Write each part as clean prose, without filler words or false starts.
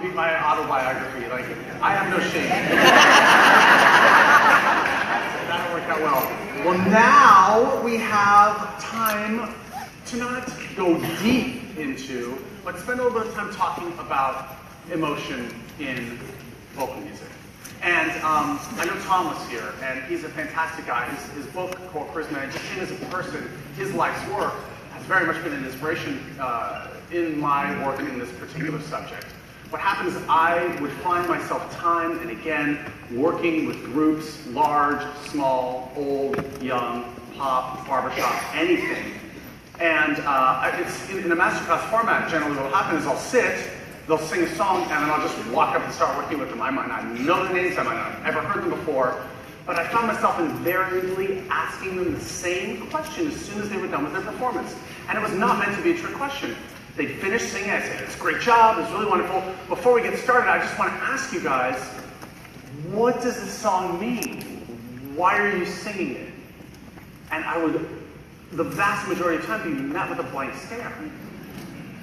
Read my autobiography. Like, I have no shame. That'll work out well. Well, now we have time to not go deep into, but spend a little bit of time talking about emotion in vocal music. And I know Tom was here, and he's a fantastic guy. His book called Charisma, and just him as a person, his life's work has very much been an inspiration in my work in this particular subject. What happens is I would find myself time and again working with groups, large, small, old, young, pop, barbershop, anything. And it's in a masterclass format. Generally what will happen is I'll sit, they'll sing a song, and then I'll just walk up and start working with them. I might not know the names, I might not have ever heard them before, but I found myself invariably asking them the same question as soon as they were done with their performance. And it was not meant to be a trick question. They'd finish singing, I'd say, it's a great job, it's really wonderful. Before we get started, I just want to ask you guys, what does this song mean? Why are you singing it? And I would, the vast majority of the time, be met with a blank stare.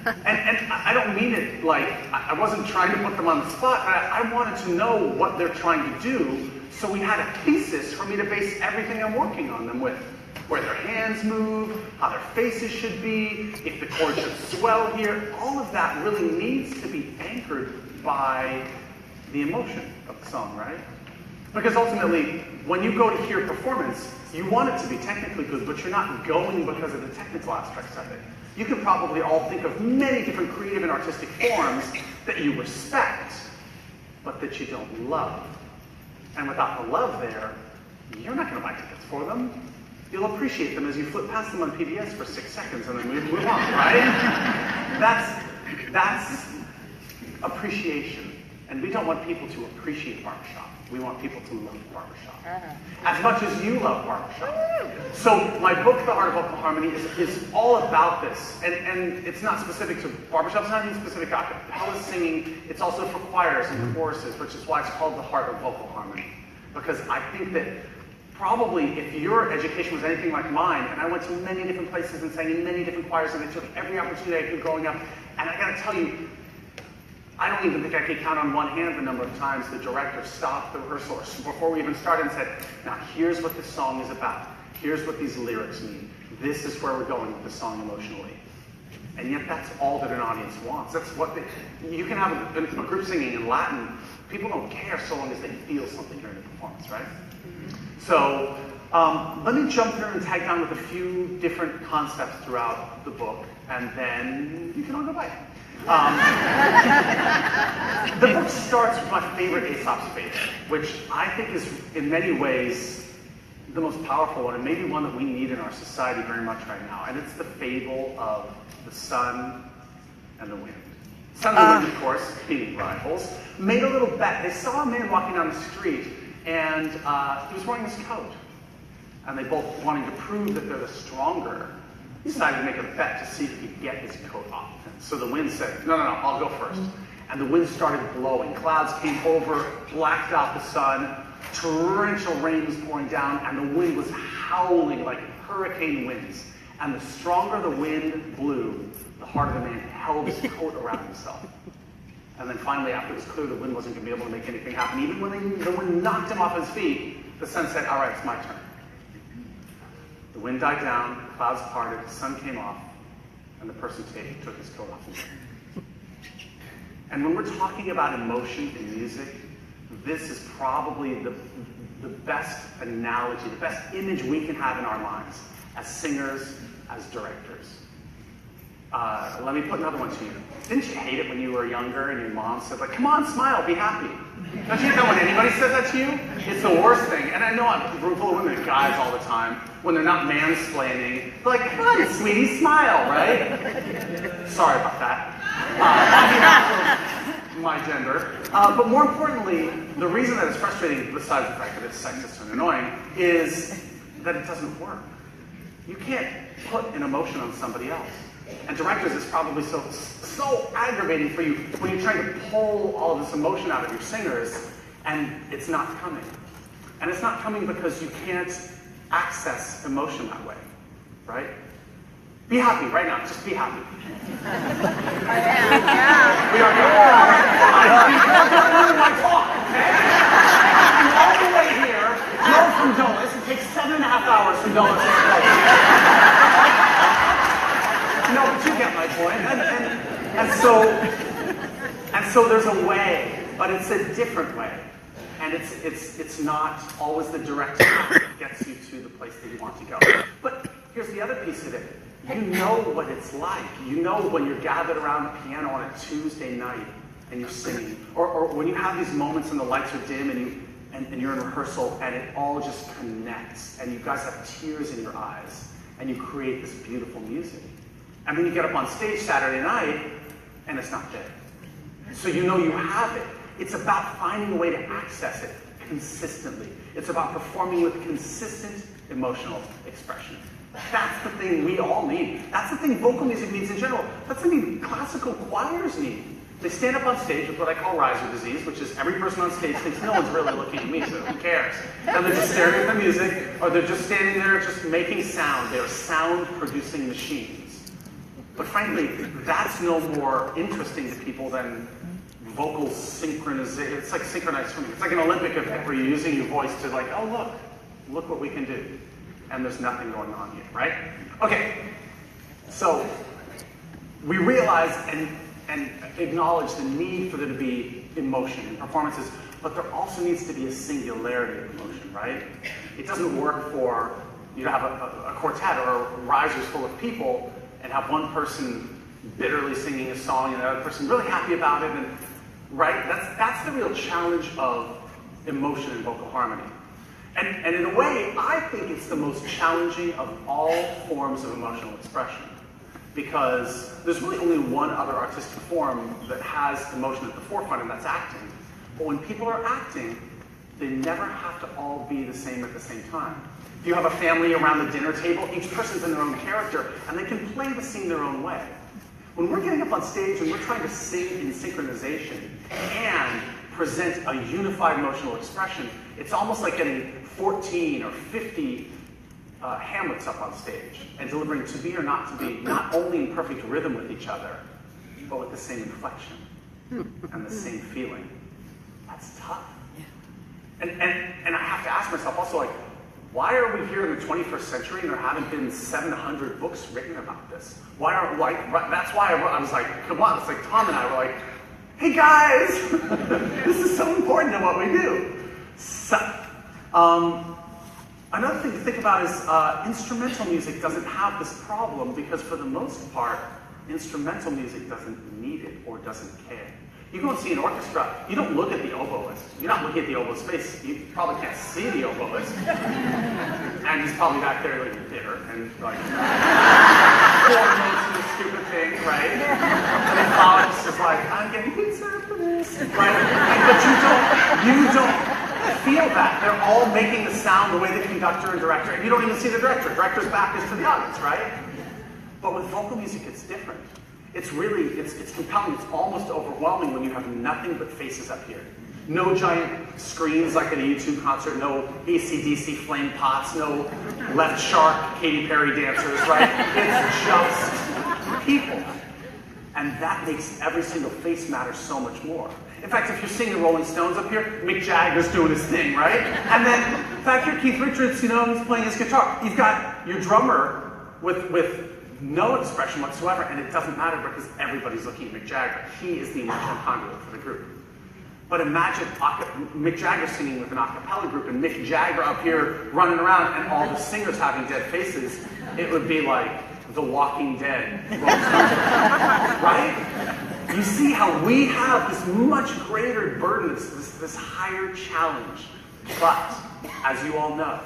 And I don't mean it like, I wasn't trying to put them on the spot, but I wanted to know what they're trying to do, so we had a thesis for me to base everything I'm working on them with. Where their hands move, how their faces should be, if the chord should swell here, all of that really needs to be anchored by the emotion of the song, right? Because ultimately, when you go to hear performance, you want it to be technically good, but you're not going because of the technical aspects of it. You can probably all think of many different creative and artistic forms that you respect, but that you don't love. And without the love there, you're not going to buy tickets for them. You'll appreciate them as you flip past them on PBS for 6 seconds and then move on, right? That's appreciation. And we don't want people to appreciate barbershop. We want people to love barbershop. As much as you love barbershop. So my book, The Art of Vocal Harmony, is all about this. And it's not specific to barbershop, it's not even specific to a cappella singing. It's also for choirs and choruses, which is why it's called The Heart of Vocal Harmony. Because I think that probably if your education was anything like mine, and I went to many different places and sang in many different choirs, and I took every opportunity I could growing up, and I gotta tell you, I don't even think I could count on one hand the number of times the director stopped the rehearsal before we even started and said, now here's what this song is about. Here's what these lyrics mean. This is where we're going with the song emotionally. And yet that's all that an audience wants. That's what you can have a group singing in Latin. People don't care so long as they feel something during the performance, right? So let me jump through and tag down with a few different concepts throughout the book, and then you can all go by. The book starts with my favorite Aesop's Fable, which I think is in many ways the most powerful one, and maybe one that we need in our society very much right now. And it's the fable of the sun and the wind. Sun and the wind, of course, being rivals, made a little bet. They saw a man walking down the street, and he was wearing this coat. And they both, wanting to prove that they're the stronger, decided to make a bet to see if he could get his coat off. So the wind said, no, I'll go first. And the wind started blowing. Clouds came over, blacked out the sun, torrential rain was pouring down, and the wind was howling like hurricane winds. And the stronger the wind blew, the harder the man held his coat around himself. And then finally, after it was clear the wind wasn't going to be able to make anything happen, even when the wind knocked him off his feet, the sun said, all right, it's my turn. The wind died down, the clouds parted, the sun came off, and the person took his coat off. And when we're talking about emotion in music, this is probably the best analogy, the best image we can have in our minds as singers, as directors. Let me put another one to you. Didn't you hate it when you were younger and your mom said, like, come on, smile, be happy? Don't you hate that when anybody says that to you? It's the worst thing. And I know I'm a room full of women and guys all the time, when they're not mansplaining, they're like, come on, sweetie, smile, right? Sorry about that. My gender. But more importantly, the reason that it's frustrating, besides the fact that it's sexist and annoying, is that it doesn't work. You can't put an emotion on somebody else. And directors, it's probably so aggravating for you when you're trying to pull all of this emotion out of your singers, and it's not coming. And it's not coming because you can't access emotion that way, right? Be happy right now. Just be happy. I am, yeah. We are. I And so there's a way, but it's a different way. And it's not always the direct path that gets you to the place that you want to go. But here's the other piece of it. You know what it's like. You know when you're gathered around the piano on a Tuesday night and you're singing. Or when you have these moments and the lights are dim and you're in rehearsal and it all just connects and you guys have tears in your eyes and you create this beautiful music. And then you get up on stage Saturday night and it's not there. So you know you have it. It's about finding a way to access it consistently. It's about performing with consistent emotional expression. That's the thing we all need. That's the thing vocal music needs in general. That's the thing classical choirs need. They stand up on stage with what I call riser disease, which is every person on stage thinks no one's really looking at me, so who cares? And they're just staring at the music, or they're just standing there just making sound. They're sound-producing machines. But frankly, that's no more interesting to people than vocal synchronization. It's like synchronized swimming. It's like an Olympic event where you're using your voice to like, oh look what we can do. And there's nothing going on here, right? Okay, so we realize and acknowledge the need for there to be emotion in performances, but there also needs to be a singularity of emotion, right? It doesn't work for you to have a quartet or risers full of people and have one person bitterly singing a song and the other person really happy about it, and right? That's the real challenge of emotion and vocal harmony. And in a way, I think it's the most challenging of all forms of emotional expression, because there's really only one other artistic form that has emotion at the forefront, and that's acting. But when people are acting, they never have to all be the same at the same time. If you have a family around the dinner table, each person's in their own character, and they can play the scene their own way. When we're getting up on stage and we're trying to sing in synchronization and present a unified emotional expression, it's almost like getting 14 or 50 Hamlets up on stage and delivering to be or not to be, not only in perfect rhythm with each other, but with the same inflection and the same feeling. That's tough. And I have to ask myself also, like, why are we here in the 21st century and there haven't been 700 books written about this? That's why I was like, come on, it's like Tom and I were like, hey guys, this is so important to what we do. So, another thing to think about is instrumental music doesn't have this problem because for the most part, instrumental music doesn't need it or doesn't care. You go and see an orchestra, you don't look at the oboist. You're not looking at the oboist's face. You probably can't see the oboist. And he's probably back there like bitter and like 4 notes in this stupid thing, right? And the flutist is like, I'm getting pizza for this, right? But you don't feel that. They're all making the sound the way the conductor and director, and you don't even see the director. Director's back is to the audience, right? But with vocal music, it's different. It's compelling, it's almost overwhelming when you have nothing but faces up here. No giant screens like at a YouTube concert, no AC/DC flame pots, no Left Shark Katy Perry dancers, right? It's just people. And that makes every single face matter so much more. In fact, if you're seeing the Rolling Stones up here, Mick Jagger's doing his thing, right? And then back here, Keith Richards, he's playing his guitar. You've got your drummer with no expression whatsoever, and it doesn't matter because everybody's looking at Mick Jagger. He is the emotional conduit for the group. But imagine Mick Jagger singing with an a cappella group and Mick Jagger up here running around and all the singers having dead faces. It would be like The Walking Dead. Right? You see how we have this much greater burden, this higher challenge. But, as you all know,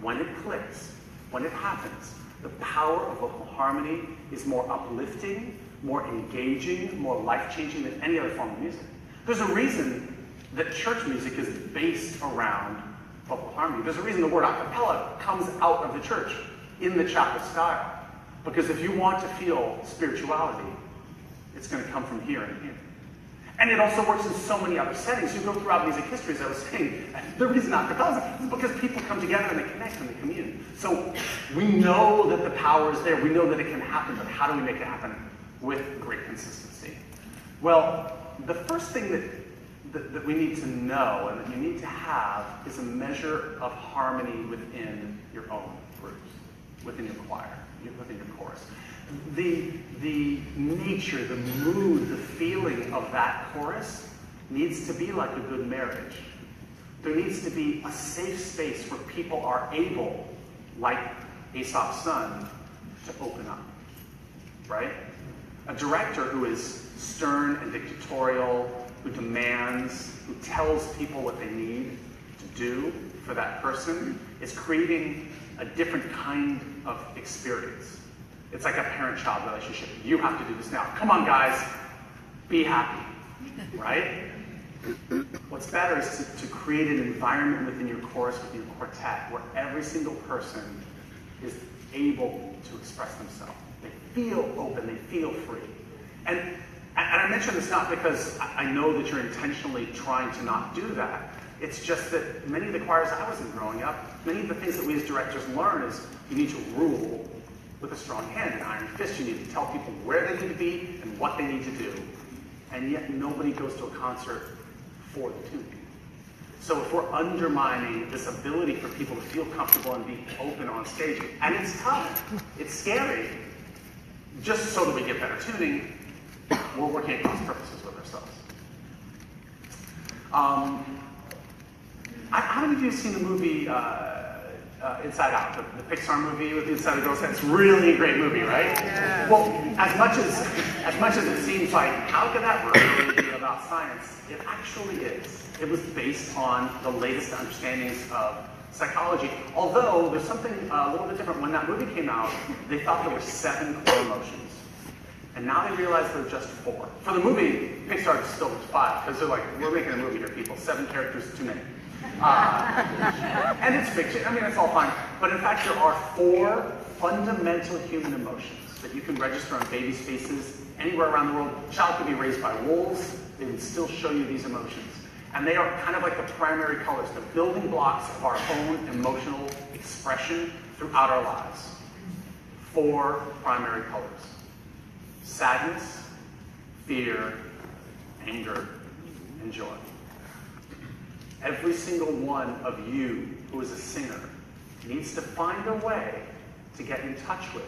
when it clicks, when it happens, the power of vocal harmony is more uplifting, more engaging, more life-changing than any other form of music. There's a reason that church music is based around vocal harmony. There's a reason the word a cappella comes out of the church in the chapel style. Because if you want to feel spirituality, it's going to come from here and here. And it also works in so many other settings. You go throughout music history, as I was saying, the reason a cappella is because people come together and they connect and they commune. So we know that the power is there. We know that it can happen, but how do we make it happen with great consistency? Well, the first thing that we need to know and that you need to have is a measure of harmony within your own groups. within your choir, within your chorus. The nature, the mood, the feeling of that chorus needs to be like a good marriage. There needs to be a safe space where people are able, like Aesop's son, to open up, right? A director who is stern and dictatorial, who demands, who tells people what they need to do for that person, is creating a different kind of experience. It's like a parent-child relationship. You have to do this now. Come on, guys. Be happy, right? What's better is to create an environment within your chorus, within your quartet, where every single person is able to express themselves. They feel open, they feel free. And I mention this not because I know that you're intentionally trying to not do that. It's just that many of the choirs I was in growing up, many of the things that we as directors learn is you need to rule with a strong hand, an iron fist. You need to tell people where they need to be and what they need to do. And yet nobody goes to a concert for the tuning. So if we're undermining this ability for people to feel comfortable and be open on stage, and it's tough, it's scary, just so that we get better tuning, we're working at cross purposes with ourselves. How many of you have seen the movie Inside Out, the Pixar movie with the Inside the Girls? It's really a great movie, right? Yeah. Well, as much as it seems like, how could that really be about science? It actually is. It was based on the latest understandings of psychology. Although there's something a little bit different. When that movie came out, they thought there were 7 core emotions. And now they realize there are just 4. For the movie, Pixar still was 5, because they're like, we're making a movie here, people. 7 characters is too many. And it's fiction. I mean, it's all fine. But in fact, there are 4 fundamental human emotions that you can register on babies' faces anywhere around the world. A child could be raised by wolves. They would still show you these emotions. And they are kind of like the primary colors, the building blocks of our own emotional expression throughout our lives. 4 primary colors: sadness, fear, anger, and joy. Every single one of you who is a singer needs to find a way to get in touch with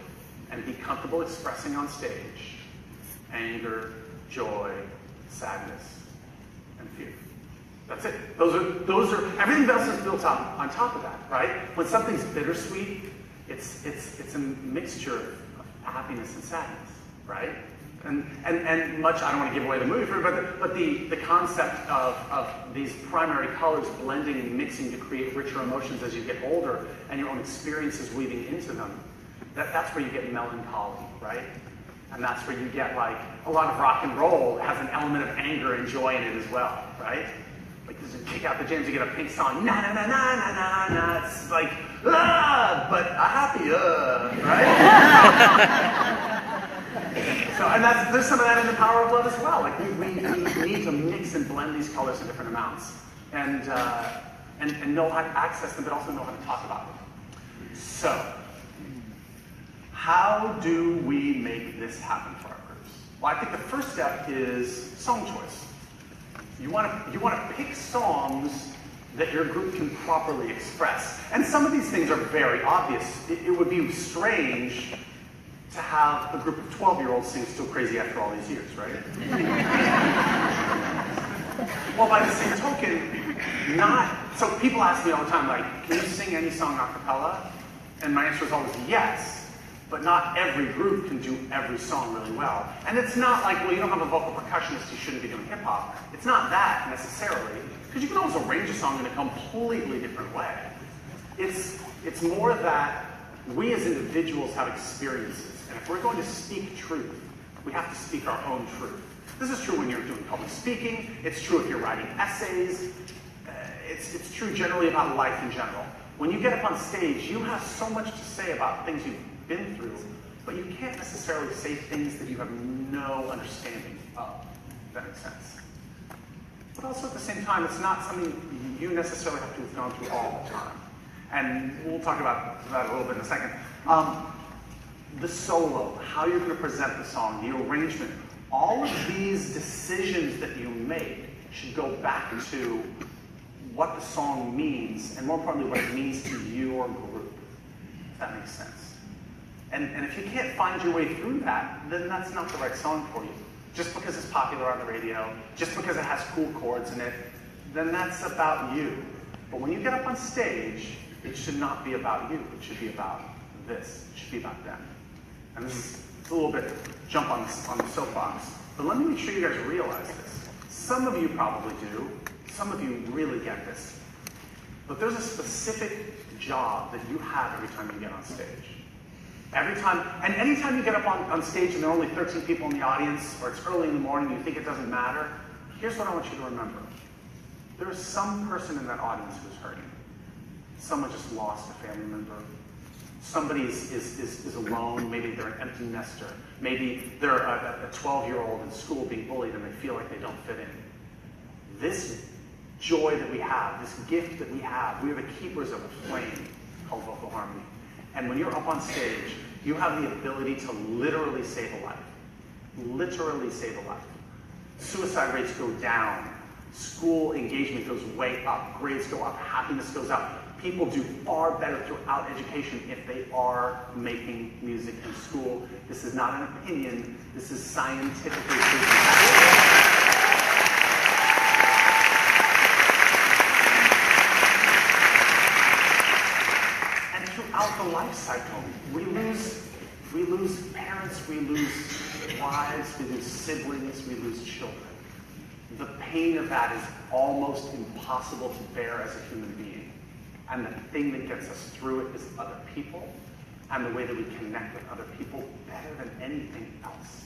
and be comfortable expressing on stage anger, joy, sadness, and fear. That's it. Those are everything else is built up on top of that, right? When something's bittersweet, it's a mixture of happiness and sadness, right? And much, I don't want to give away the movie for you, but the concept of these primary colors blending and mixing to create richer emotions as you get older and your own experiences weaving into them, that's where you get melancholy, right? And that's where you get, like, a lot of rock and roll has an element of anger and joy in it as well, right? Like, as you kick out the jams, you get a Pink song, na na na na na na na. It's like, ah, but a happy, right? So, and there's some of that in the power of love as well. Like, we need to mix and blend these colors in different amounts, and know how to access them, but also know how to talk about them. So, how do we make this happen for our groups? Well, I think the first step is song choice. You want to pick songs that your group can properly express. And some of these things are very obvious. It would be strange to have a group of 12-year-olds sing Still Crazy after all these years, right? Well, by the same token, so people ask me all the time, like, can you sing any song a cappella? And my answer is always yes. But not every group can do every song really well. And it's not like, well, you don't have a vocal percussionist, you shouldn't be doing hip-hop. It's not that, necessarily. Because you can always arrange a song in a completely different way. It's more that we as individuals have experiences. And if we're going to speak truth, we have to speak our own truth. This is true when you're doing public speaking. It's true if you're writing essays. It's true generally about life in general. When you get up on stage, you have so much to say about things you've been through, but you can't necessarily say things that you have no understanding of, if that makes sense. But also at the same time, it's not something you necessarily have to have gone through all the time. And we'll talk about that a little bit in a second. The solo, how you're going to present the song, the arrangement, all of these decisions that you make should go back to what the song means, and more importantly, what it means to your group, if that makes sense. And if you can't find your way through that, then that's not the right song for you. Just because it's popular on the radio, just because it has cool chords in it, then that's about you. But when you get up on stage, it should not be about you. It should be about this. It should be about them. And this is a little bit jump on the soapbox. But let me make sure you guys realize this. Some of you probably do. Some of you really get this. But there's a specific job that you have every time you get on stage. Every time, and anytime you get up on stage and there are only 13 people in the audience, or it's early in the morning and you think it doesn't matter, here's what I want you to remember. There is some person in that audience who's hurting. Someone just lost a family member. Somebody is alone. Maybe they're an empty nester. Maybe they're a 12-year-old in school being bullied and they feel like they don't fit in. This joy that we have, this gift that we are the keepers of a flame called vocal harmony. And when you're up on stage, you have the ability to literally save a life. Literally save a life. Suicide rates go down. School engagement goes way up. Grades go up. Happiness goes up. People do far better throughout education if they are making music in school. This is not an opinion. This is scientifically proven. Throughout the life cycle, we lose parents, we lose wives, we lose siblings, we lose children. The pain of that is almost impossible to bear as a human being. And the thing that gets us through it is other people and the way that we connect with other people better than anything else.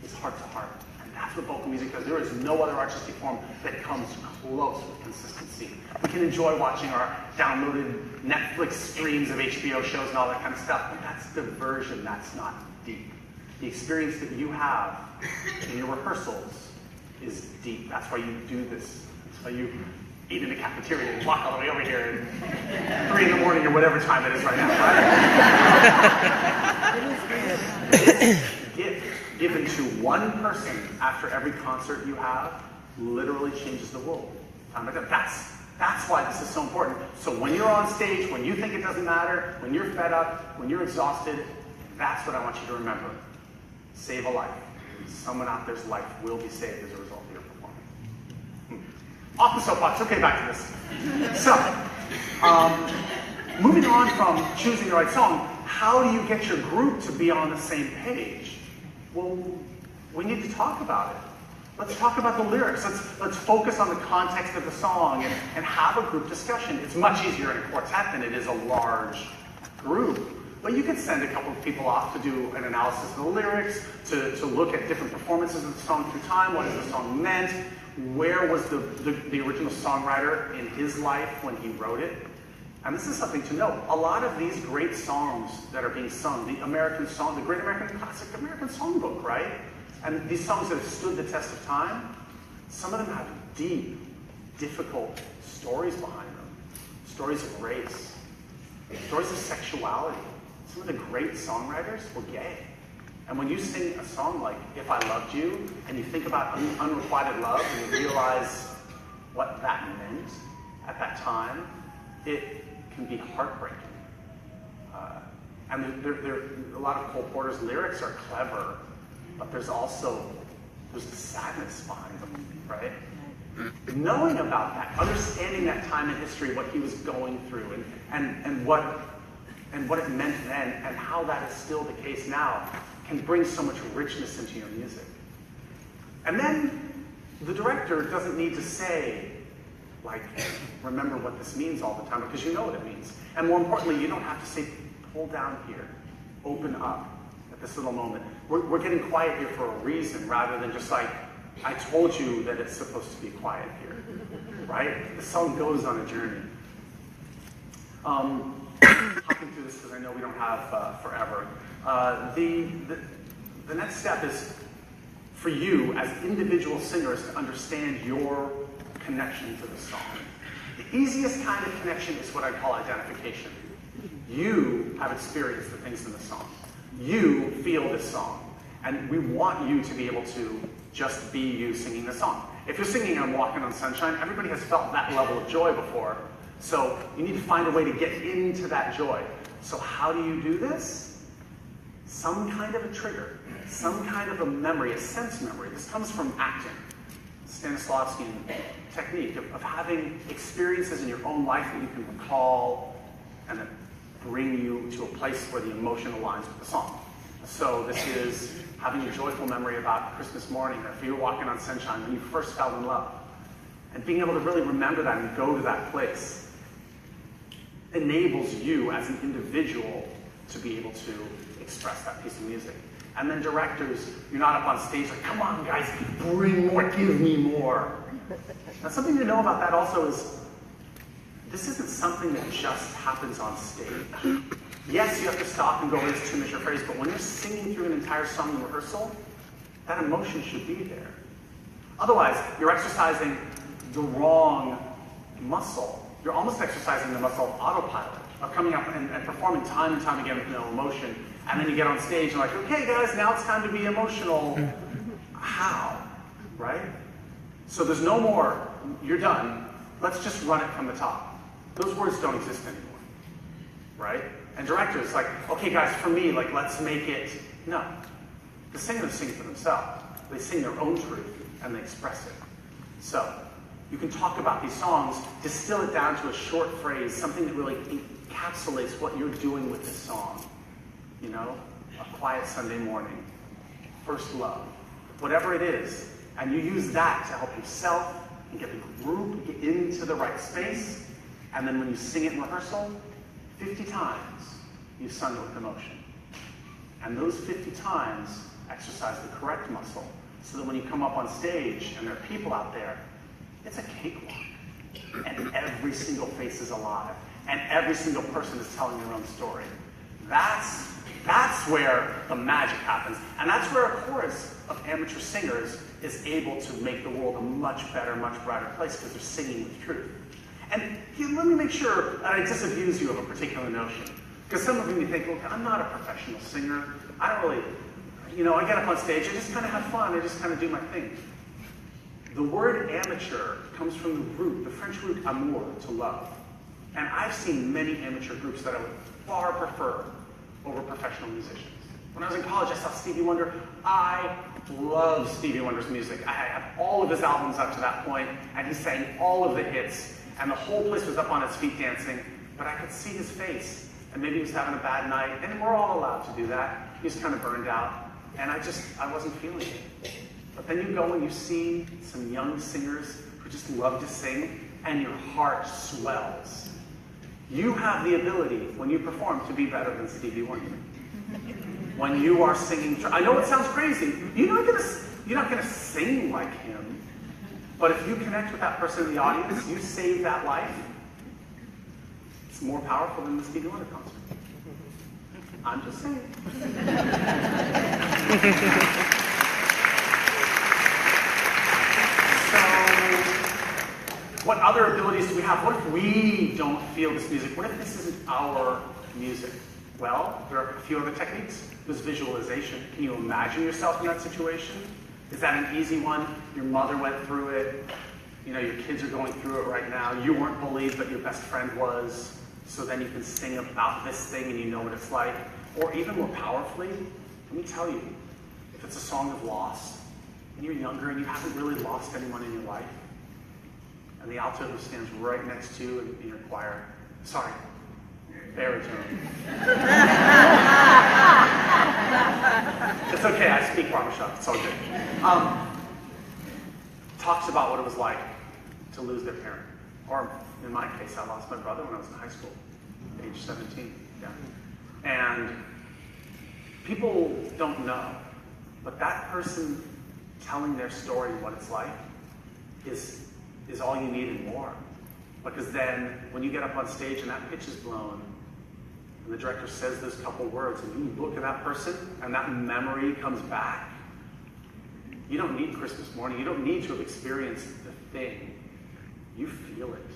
It's heart to heart. And that's what vocal music does. There is no other artistic form that comes close with consistency. We can enjoy watching our downloaded Netflix streams of HBO shows and all that kind of stuff, but that's diversion, that's not deep. The experience that you have in your rehearsals is deep. That's why you do this. That's why you eat in the cafeteria and walk all the way over here at 3 in the morning or whatever time it is right now, right? Gift given to one person after every concert you have literally changes the world. That's why this is so important. So when you're on stage, when you think it doesn't matter, when you're fed up, when you're exhausted, that's what I want you to remember. Save a life. Someone out there's life will be saved as a result of your performance. Off the soapbox. Okay, back to this. So, moving on from choosing the right song, how do you get your group to be on the same page? Well, we need to talk about it. Let's talk about the lyrics. Let's focus on the context of the song and have a group discussion. It's much easier in a quartet than it is a large group. But you could send a couple of people off to do an analysis of the lyrics, to look at different performances of the song through time. What has the song meant? Where was the original songwriter in his life when he wrote it? And this is something to note. A lot of these great songs that are being sung, the Great American Classic American Songbook, right? And these songs that have stood the test of time, some of them have deep, difficult stories behind them. Stories of race, stories of sexuality. Some of the great songwriters were gay. And when you sing a song like If I Loved You, and you think about unrequited love, and you realize what that meant at that time, it can be heartbreaking. And a lot of Cole Porter's lyrics are clever, but there's the sadness behind them, right? Knowing about that, understanding that time in history, what he was going through, and what it meant then, and how that is still the case now, can bring so much richness into your music. And then the director doesn't need to say, like, remember what this means all the time, because you know what it means. And more importantly, you don't have to say, pull down here, open up at this little moment. We're getting quiet here for a reason, rather than just like, I told you that it's supposed to be quiet here, right? The song goes on a journey. Hopping through this because I know we don't have forever. The next step is for you as individual singers to understand your connection to the song. The easiest kind of connection is what I call identification. You have experienced the things in the song. You feel this song. And we want you to be able to just be you singing the song. If you're singing I'm Walking on Sunshine, everybody has felt that level of joy before. So you need to find a way to get into that joy. So how do you do this? some kind of a trigger, some kind of a memory, a sense memory. This comes from acting, Stanislavskian technique of having experiences in your own life that you can recall and that bring you to a place where the emotion aligns with the song. So this is having a joyful memory about Christmas morning, or if you were walking on sunshine when you first fell in love. And being able to really remember that and go to that place enables you as an individual to be able to express that piece of music. And then directors, you're not up on stage like, come on guys, bring more, give me more. Now something to know about that also is, this isn't something that just happens on stage. Yes, you have to stop and go into this two-measure phrase, but when you're singing through an entire song in rehearsal, that emotion should be there. Otherwise, you're exercising the wrong muscle. You're almost exercising the muscle of autopilot, of coming up and performing time and time again with no emotion. And then you get on stage and like, okay guys, now it's time to be emotional. How? Right? So there's no more, you're done. Let's just run it from the top. Those words don't exist anymore. Right? And directors like, okay guys, for me, like let's make it, no. The singers sing for themselves. They sing their own truth and they express it. So, you can talk about these songs, distill it down to a short phrase, something that really encapsulates what you're doing with this song. You know, a quiet Sunday morning, first love, whatever it is. And you use that to help yourself and get the group get into the right space. And then when you sing it in rehearsal, 50 times you've sung it with emotion. And those 50 times exercise the correct muscle so that when you come up on stage and there are people out there, it's a cakewalk. And every single face is alive. And every single person is telling their own story. That's where the magic happens. And that's where a chorus of amateur singers is able to make the world a much better, much brighter place because they're singing with truth. And let me make sure that I disabuse you of a particular notion. Because some of you may think, look, I'm not a professional singer. I don't really, I get up on stage, I just kind of have fun, I just kind of do my thing. The word amateur comes from the root, the French root amour, to love. And I've seen many amateur groups that I would far prefer over professional musicians. When I was in college, I saw Stevie Wonder. I love Stevie Wonder's music. I have all of his albums up to that point, and he sang all of the hits, and the whole place was up on its feet dancing, but I could see his face, and maybe he was having a bad night, and we're all allowed to do that. He was kind of burned out, and I wasn't feeling it. But then you go and you see some young singers who just love to sing, and your heart swells. You have the ability, when you perform, to be better than Stevie Wonder. When you are singing, I know it sounds crazy. You're not gonna sing like him, but if you connect with that person in the audience, you save that life. It's more powerful than the Stevie Wonder concert. I'm just saying. What other abilities do we have? What if we don't feel this music? What if this isn't our music? Well, there are a few other techniques. There's visualization. Can you imagine yourself in that situation? Is that an easy one? Your mother went through it. Your kids are going through it right now. You weren't bullied, but your best friend was. So then you can sing about this thing and you know what it's like. Or even more powerfully, let me tell you, if it's a song of loss, and you're younger and you haven't really lost anyone in your life, and the alto who stands right next to you in your choir, sorry, baritone. It's okay, I speak barbershop, it's all good. Talks about what it was like to lose their parent. Or in my case, I lost my brother when I was in high school, age 17. Yeah. And people don't know, but that person telling their story, what it's like, is all you need and more. Because then, when you get up on stage and that pitch is blown, and the director says those couple words, and you look at that person, and that memory comes back, you don't need Christmas morning. You don't need to have experienced the thing. You feel it,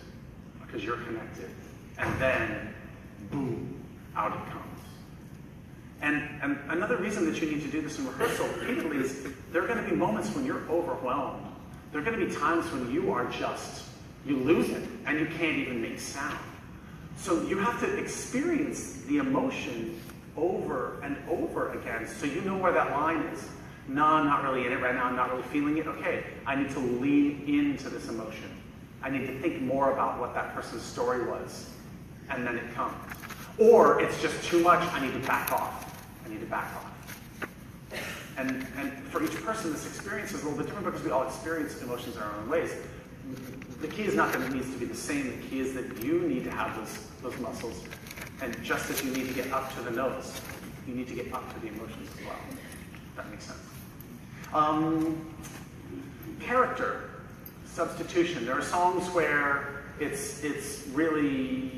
because you're connected. And then, boom, out it comes. And another reason that you need to do this in rehearsal repeatedly is there are going to be moments when you're overwhelmed. There are going to be times when you lose it, and you can't even make sound. So you have to experience the emotion over and over again so you know where that line is. No, I'm not really in it right now. I'm not really feeling it. Okay, I need to lean into this emotion. I need to think more about what that person's story was, and then it comes. Or it's just too much. I need to back off. I need to back off. And for each person, this experience is a little bit different because we all experience emotions in our own ways. The key is not that it needs to be the same. The key is that you need to have those muscles. And just as you need to get up to the notes, you need to get up to the emotions as well. That makes sense. Character, substitution. There are songs where it's really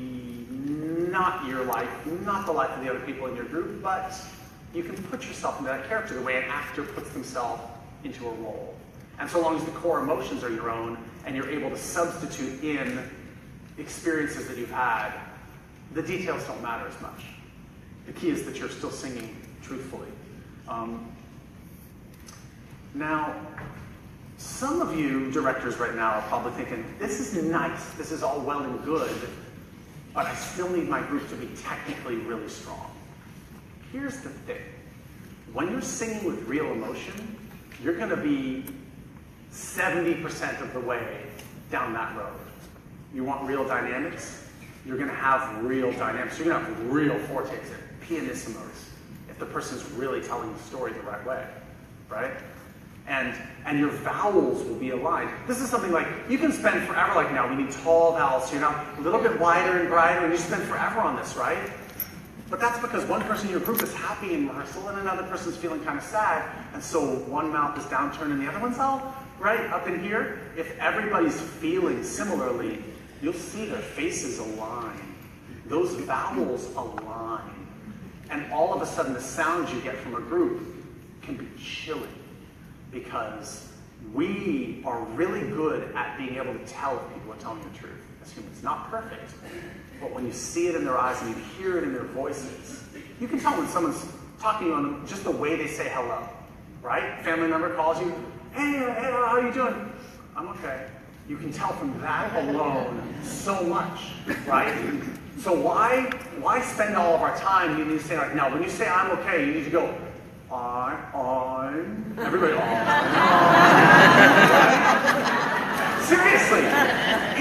not your life, not the life of the other people in your group, but you can put yourself into that character the way an actor puts themselves into a role. And so long as the core emotions are your own and you're able to substitute in experiences that you've had, the details don't matter as much. The key is that you're still singing truthfully. Now, some of you directors right now are probably thinking, this is nice, this is all well and good, but I still need my group to be technically really strong. Here's the thing. When you're singing with real emotion, you're going to be 70% of the way down that road. You want real dynamics? You're going to have real dynamics. You're going to have real fortes and pianissimos if the person's really telling the story the right way, right? And your vowels will be aligned. This is something like, you can spend forever, like now, we need tall vowels, so you're now a little bit wider and brighter, and you spend forever on this, right? But that's because one person in your group is happy in rehearsal, and another person's feeling kind of sad, and so one mouth is downturned and the other one's all right up in here. If everybody's feeling similarly, you'll see their faces align. Those vowels align. And all of a sudden, the sounds you get from a group can be chilling. Because we are really good at being able to tell if people are telling the truth as humans. Not perfect, but when you see it in their eyes and you hear it in their voices, you can tell when someone's talking to you on just the way they say hello, right? Family member calls you, hey, how are you doing? I'm okay. You can tell from that alone so much, right? So why spend all of our time? You need to say, like, no, when you say I'm okay, you need to go, I'm, everybody, Seriously,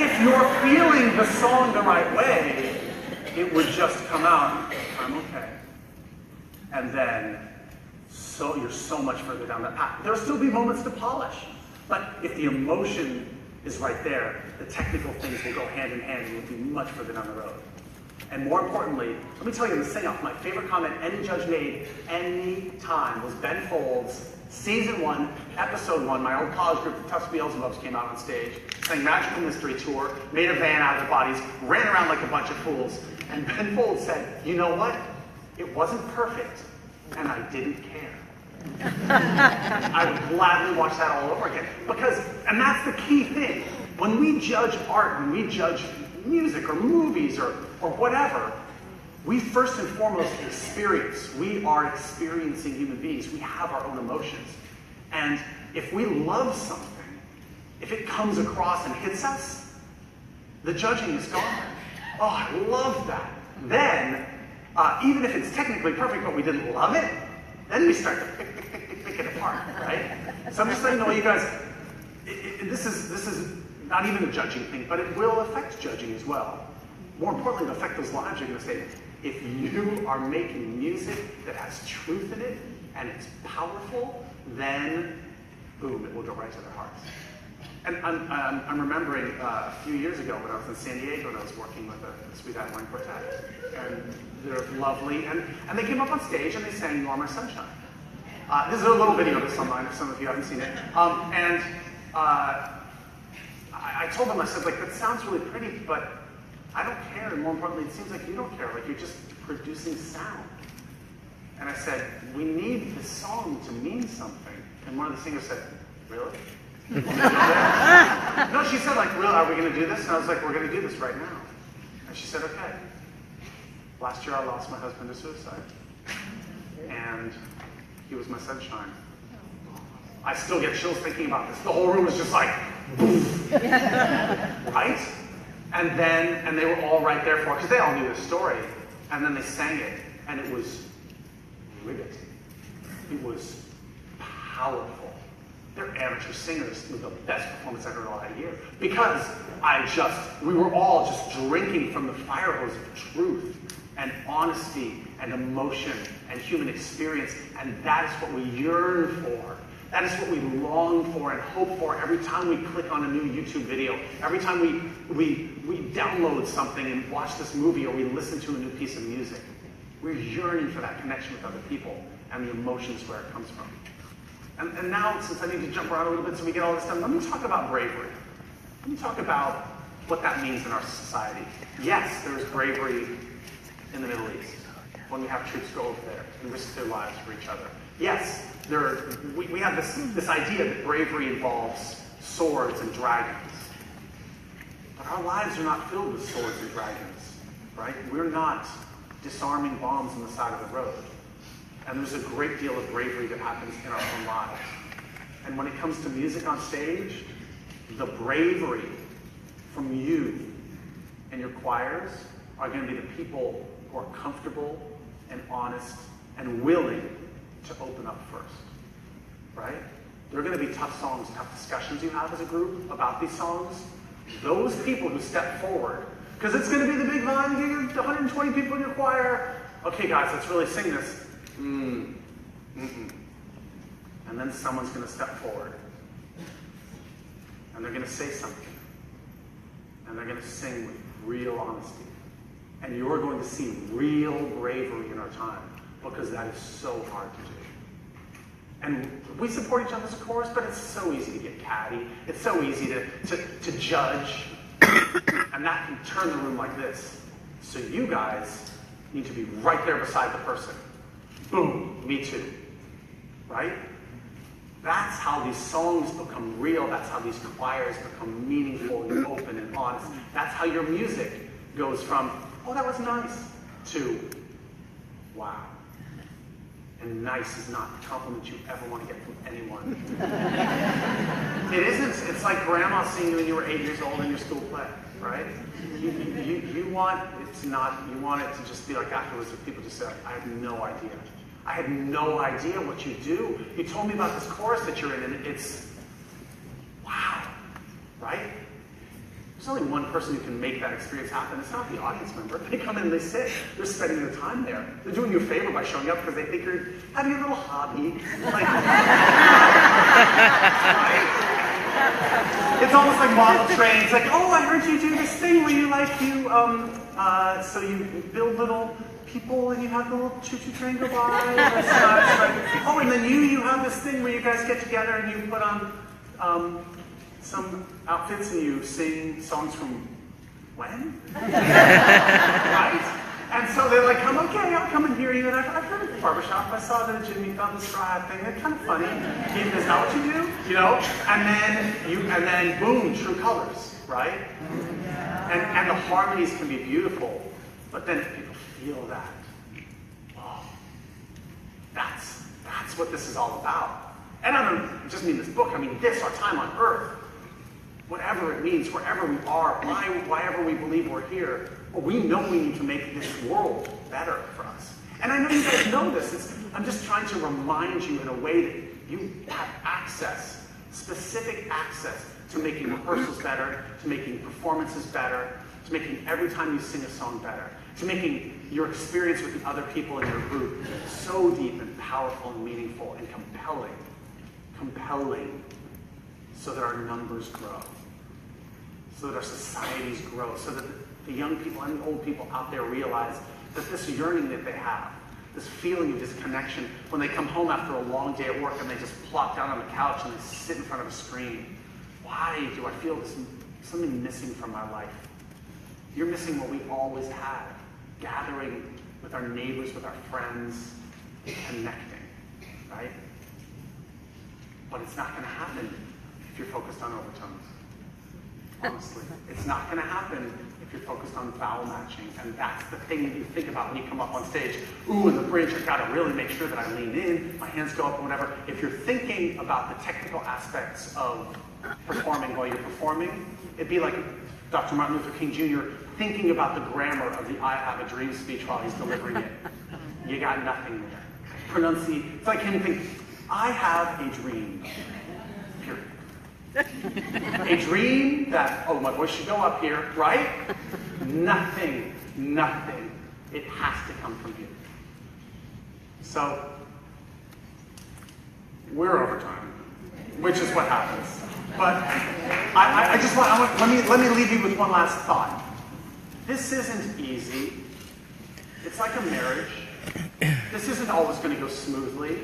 if you're feeling the song the right way, it would just come out, I'm okay. And then, so you're so much further down that path. There'll still be moments to polish, but if the emotion is right there, the technical things will go hand in hand and you'll be much further down the road. And more importantly, let me tell you in the sing-off, my favorite comment any judge made any time was Ben Folds, season 1, episode 1, my old college group, the Tufts Beelzebubs, came out on stage, sang Magical Mystery Tour, made a van out of their bodies, ran around like a bunch of fools. And Ben Folds said, you know what? It wasn't perfect, and I didn't care. I would gladly watch that all over again. And that's the key thing. When we judge art, when we judge music or movies or whatever, we first and foremost experience. We are experiencing human beings. We have our own emotions. And if we love something, if it comes across and hits us, the judging is gone. Oh, I love that. Then, even if it's technically perfect, but we didn't love it, then we start to pick it apart, right? So I'm just letting you know, you guys, this is not even a judging thing, but it will affect judging as well. More importantly, it'll affect those lives you're going to say. If you are making music that has truth in it, and it's powerful, then, boom, it will go right to their hearts. And I'm remembering a few years ago when I was in San Diego and I was working with the Sweet Adeline Quartet. And they're lovely. And they came up on stage and they sang You Are My Sunshine. This is a little video that's online if some of you haven't seen it. I told them, I said, like, that sounds really pretty, but I don't care. And more importantly, it seems like you don't care. Like, you're just producing sound. And I said, we need this song to mean something. And one of the singers said, really? No, she said, like, really, are we going to do this? And I was like, we're going to do this right now. And she said, okay. Last year I lost my husband to suicide. And he was my sunshine. I still get chills thinking about this. The whole room was just like, boom. Right? And they were all right there for it, because they all knew the story. And then they sang it, and it was riveting. It was powerful. They're amateur singers with the best performance I heard all that year. Because we were all just drinking from the fire hose of truth and honesty and emotion and human experience. And that is what we yearn for. That is what we long for and hope for every time we click on a new YouTube video, every time we download something and watch this movie or we listen to a new piece of music. We're yearning for that connection with other people and the emotions where it comes from. And now, since I need to jump around a little bit so we get all this done, let me talk about bravery. Let me talk about what that means in our society. Yes, there is bravery in the Middle East when we have troops go over there and risk their lives for each other. Yes, we have this idea that bravery involves swords and dragons. But our lives are not filled with swords and dragons, right? We're not disarming bombs on the side of the road. And there's a great deal of bravery that happens in our own lives. And when it comes to music on stage, the bravery from you and your choirs are going to be the people who are comfortable and honest and willing to open up first, right? There are going to be tough songs, tough discussions you have as a group about these songs. Those people who step forward, because it's going to be the big line, you get 120 people in your choir. Okay, guys, let's really sing this. And then someone's going to step forward. And they're going to say something. And they're going to sing with real honesty. And you're going to see real bravery in our time, because that is so hard to do. And we support each other as a chorus, but it's so easy to get catty. It's so easy to judge. And that can turn the room like this. So you guys need to be right there beside the person. Boom, me too. Right? That's how these songs become real. That's how these choirs become meaningful and open and honest. That's how your music goes from, oh, that was nice, to, wow. And nice is not the compliment you ever want to get from anyone. It isn't. It's like grandma seeing you when you were 8 years old in your school play, right? You want it to just be like afterwards, if people just say, I have no idea. I had no idea what you do. You told me about this chorus that you're in, and it's, wow, right? There's only one person who can make that experience happen. It's not the audience member. They come in and they sit. They're spending their time there. They're doing you a favor by showing up because they think you're having a little hobby. Like, right? It's almost like model train. It's like, oh, I heard you do this thing where so you build little people and you have the little choo-choo train go by. That's nice. Like, oh, and then you have this thing where you guys get together and you put on some outfits and you sing songs from when? Right? And so they're like, okay, I'll come and hear you. And I've heard at the barbershop, I saw that Jimmy found this fry thing. It's kind of funny. Is that what you do? You know? And then boom, true colors, right? And the harmonies can be beautiful, but then if people feel that, oh, that's what this is all about. And I don't just mean this book, I mean this, our time on earth. Whatever it means, wherever we are, whyever we believe we're here, we know we need to make this world better for us. And I know you guys know this. I'm just trying to remind you in a way that you have access, specific access to making rehearsals better, to making performances better, to making every time you sing a song better, to making your experience with the other people in your group so deep and powerful and meaningful and compelling, so that our numbers grow, so that our societies grow, so that the young people and the old people out there realize that this yearning that they have, this feeling of disconnection, when they come home after a long day at work and they just plop down on the couch and they sit in front of a screen, why do I feel something missing from my life? You're missing what we always had, gathering with our neighbors, with our friends, connecting, right? But it's not going to happen if you're focused on overtones. Honestly, it's not going to happen if you're focused on vowel matching, and that's the thing that you think about when you come up on stage. Ooh, in the bridge, I've got to really make sure that I lean in, my hands go up, or whatever. If you're thinking about the technical aspects of performing while you're performing, it'd be like Dr. Martin Luther King Jr. thinking about the grammar of the I Have a Dream speech while he's delivering it. You got nothing there. pronunciate. It's like anything. I have a dream. Period. A dream that, oh, my voice should go up here, right? Nothing. It has to come from you. So, we're over time, which is what happens. But I just want, let me leave you with one last thought. This isn't easy. It's like a marriage. This isn't always going to go smoothly.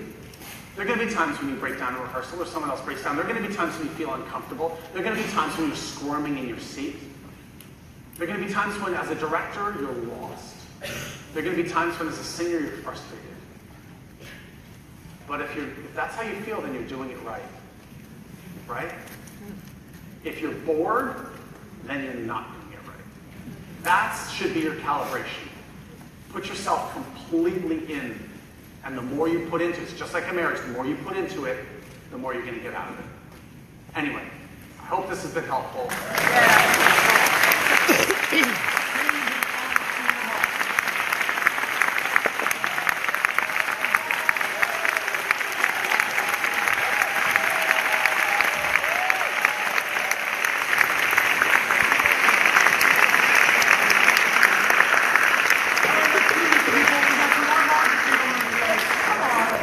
There are going to be times when you break down in rehearsal or someone else breaks down. There are going to be times when you feel uncomfortable. There are going to be times when you're squirming in your seat. There are going to be times when, as a director, you're lost. There are going to be times when, as a singer, you're frustrated. But if that's how you feel, then you're doing it right. Right? If you're bored, then you're not doing it right. That should be your calibration. Put yourself completely in. And the more you put into it, it's just like a marriage, the more you put into it, the more you're going to get out of it. Anyway, I hope this has been helpful. Yeah.